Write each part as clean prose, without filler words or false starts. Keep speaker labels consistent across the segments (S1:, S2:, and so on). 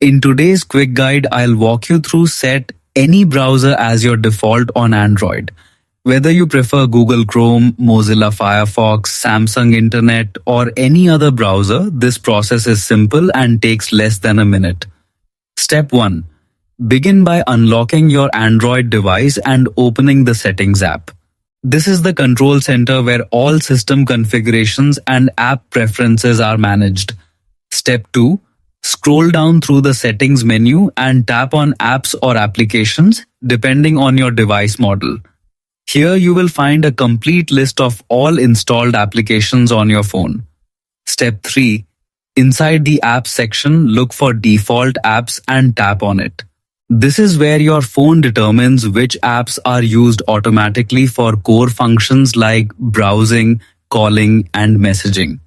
S1: In today's quick guide, I'll walk you through set any browser as your default on Android. Whether you prefer Google Chrome, Mozilla Firefox, Samsung Internet, or any other browser, this process is simple and takes less than a minute. Step 1. Begin by unlocking your Android device and opening the Settings app. This is the control center where all system configurations and app preferences are managed. Step 2. Scroll down through the Settings menu and tap on Apps or Applications, depending on your device model. Here you will find a complete list of all installed applications on your phone. Step 3. Inside the Apps section, look for Default Apps and tap on it. This is where your phone determines which apps are used automatically for core functions like browsing, calling, and messaging.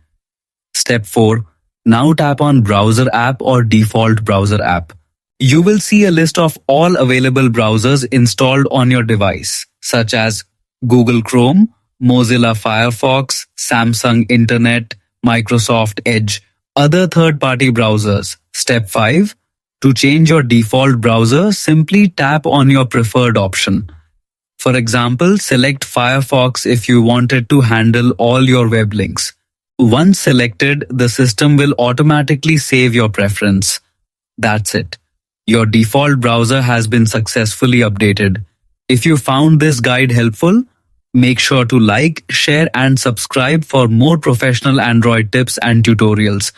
S1: Step 4. Now tap on Browser app or Default Browser app. You will see a list of all available browsers installed on your device, such as Google Chrome, Mozilla Firefox, Samsung Internet, Microsoft Edge, other third-party browsers. Step 5. To change your default browser, simply tap on your preferred option. For example, select Firefox if you wanted to handle all your web links. Once selected, the system will automatically save your preference. That's it. Your default browser has been successfully updated. If you found this guide helpful, make sure to like, share, and subscribe for more professional Android tips and tutorials.